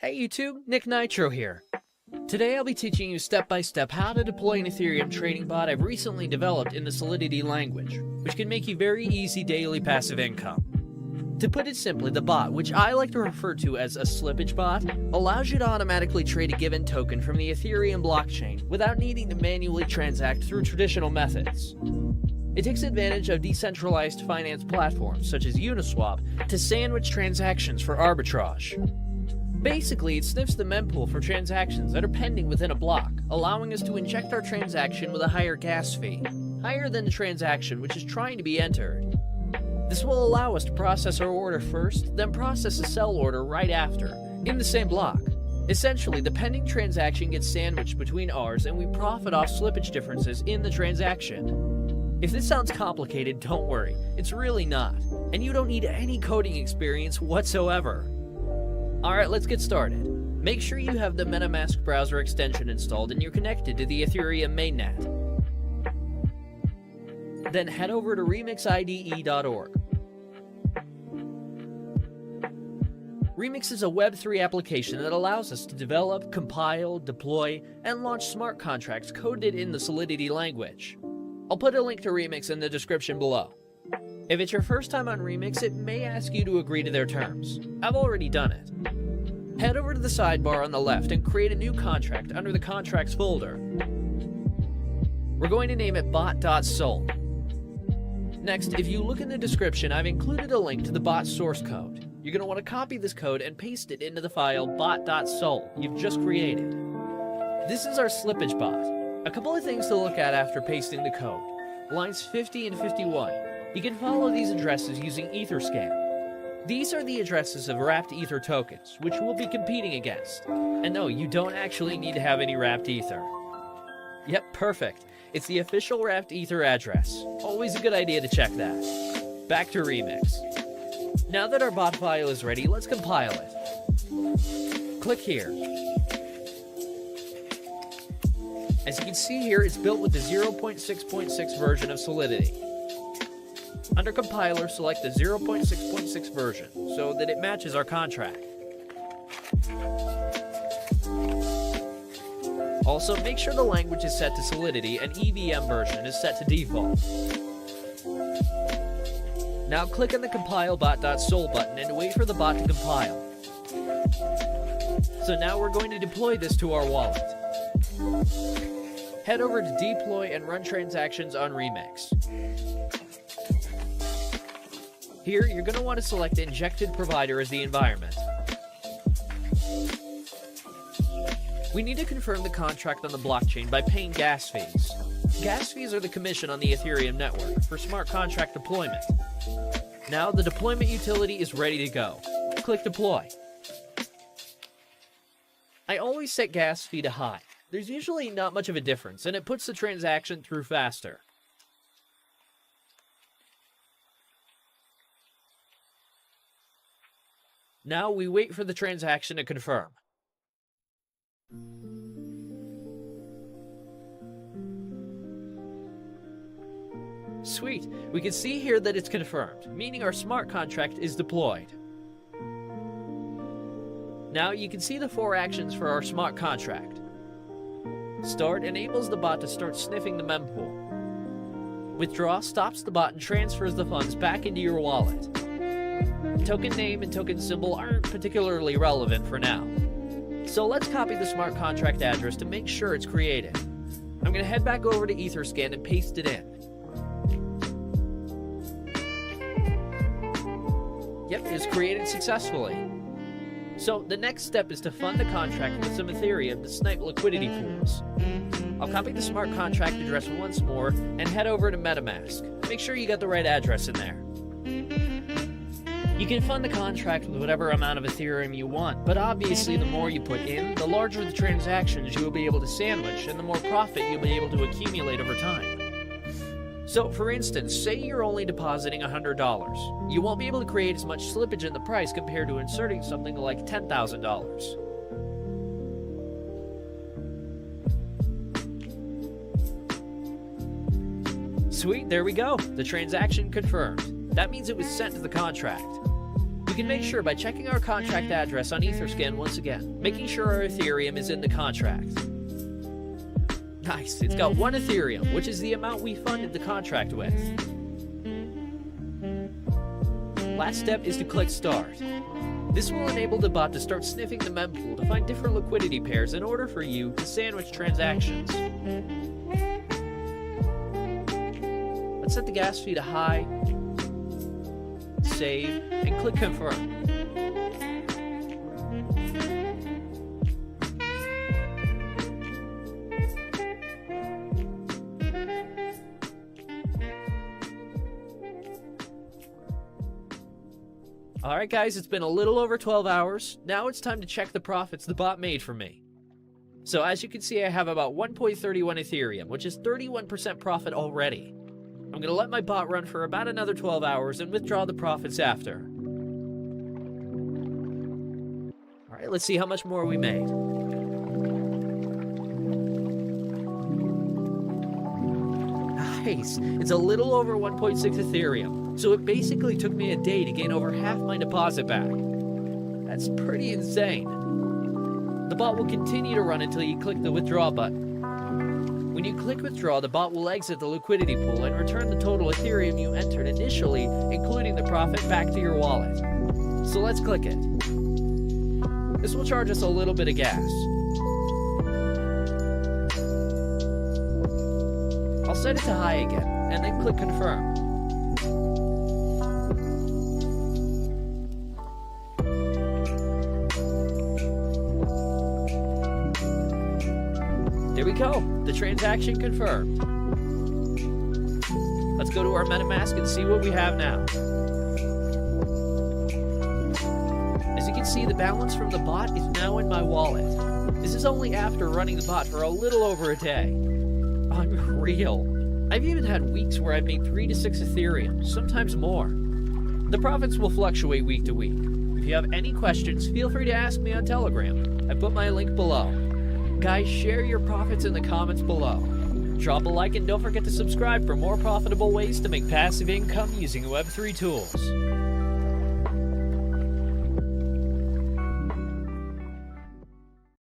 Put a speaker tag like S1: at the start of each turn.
S1: Hey YouTube, Nick Nitro here. Today I'll be teaching you step by step how to deploy an Ethereum trading bot I've recently developed in the Solidity language, which can make you very easy daily passive income. To put it simply, the bot, which I like to refer to as a slippage bot, allows you to automatically trade a given token from the Ethereum blockchain without needing to manually transact through traditional methods. It takes advantage of decentralized finance platforms such as Uniswap to sandwich transactions for arbitrage. Basically, it sniffs the mempool for transactions that are pending within a block, allowing us to inject our transaction with a higher gas fee, higher than the transaction which is trying to be entered. This will allow us to process our order first, then process a sell order right after, in the same block. Essentially, the pending transaction gets sandwiched between ours and we profit off slippage differences in the transaction. If this sounds complicated, don't worry, it's really not, and you don't need any coding experience whatsoever. Alright, let's get started. Make sure you have the MetaMask browser extension installed and you're connected to the Ethereum mainnet. Then head over to remixide.org. Remix is a Web3 application that allows us to develop, compile, deploy, and launch smart contracts coded in the Solidity language. I'll put a link to Remix in the description below. If it's your first time on Remix, it may ask you to agree to their terms. I've already done it. Head over to the sidebar on the left and create a new contract under the Contracts folder. We're going to name it bot.sol. Next, if you look in the description, I've included a link to the bot source code. You're going to want to copy this code and paste it into the file bot.sol you've just created. This is our slippage bot. A couple of things to look at after pasting the code. Lines 50 and 51. You can follow these addresses using Etherscan. These are the addresses of wrapped Ether tokens, which we'll be competing against. And no, you don't actually need to have any wrapped Ether. Yep, perfect. It's the official wrapped Ether address. Always a good idea to check that. Back to Remix. Now that our bot file is ready, let's compile it. Click here. As you can see here, it's built with the 0.6.6 version of Solidity. Under compiler, select the 0.6.6 version so that it matches our contract. Also, make sure the language is set to Solidity and EVM version is set to default. Now click on the compile bot.sol button and wait for the bot to compile. So now we're going to deploy this to our wallet. Head over to deploy and run transactions on Remix. Here, you're going to want to select Injected Provider as the environment. We need to confirm the contract on the blockchain by paying gas fees. Gas fees are the commission on the Ethereum network for smart contract deployment. Now, the deployment utility is ready to go. Click Deploy. I always set gas fee to high. There's usually not much of a difference, and it puts the transaction through faster. Now we wait for the transaction to confirm. Sweet, we can see here that it's confirmed, meaning our smart contract is deployed. Now you can see the 4 actions for our smart contract. Start enables the bot to start sniffing the mempool. Withdraw stops the bot and transfers the funds back into your wallet. Token name and token symbol aren't particularly relevant for now. So let's copy the smart contract address to make sure it's created. I'm going to head back over to Etherscan and paste it in. Yep, it's created successfully. So the next step is to fund the contract with some Ethereum to snipe liquidity pools. I'll copy the smart contract address once more and head over to MetaMask. Make sure you got the right address in there. You can fund the contract with whatever amount of Ethereum you want, but obviously the more you put in, the larger the transactions you will be able to sandwich and the more profit you'll be able to accumulate over time. So for instance, say you're only depositing $100. You won't be able to create as much slippage in the price compared to inserting something like $10,000. Sweet, there we go. The transaction confirmed. That means it was sent to the contract. We can make sure by checking our contract address on Etherscan once again, making sure our Ethereum is in the contract. Nice, it's got 1 Ethereum, which is the amount we funded the contract with. Last step is to click Start. This will enable the bot to start sniffing the mempool to find different liquidity pairs in order for you to sandwich transactions. Let's set the gas fee to high, save, and click Confirm. Alright guys, it's been a little over 12 hours. Now it's time to check the profits the bot made for me. So as you can see, I have about 1.31 Ethereum, which is 31% profit already. I'm going to let my bot run for about another 12 hours and withdraw the profits after. Alright, let's see how much more we made. Nice! It's a little over 1.6 Ethereum, so it basically took me a day to gain over half my deposit back. That's pretty insane. The bot will continue to run until you click the withdraw button. When you click withdraw, the bot will exit the liquidity pool and return the total Ethereum you entered initially, including the profit, back to your wallet. So let's click it. This will charge us a little bit of gas. I'll set it to high again, and then click Confirm. There we go, the transaction confirmed. Let's go to our MetaMask and see what we have now. As you can see, the balance from the bot is now in my wallet. This is only after running the bot for a little over a day. Unreal. I've even had weeks where I've made 3 to 6 Ethereum, sometimes more. The profits will fluctuate week to week. If you have any questions, feel free to ask me on Telegram. I put my link below. Guys, share your profits in the comments below. Drop a like and don't forget to subscribe for more profitable ways to make passive income using Web3 tools.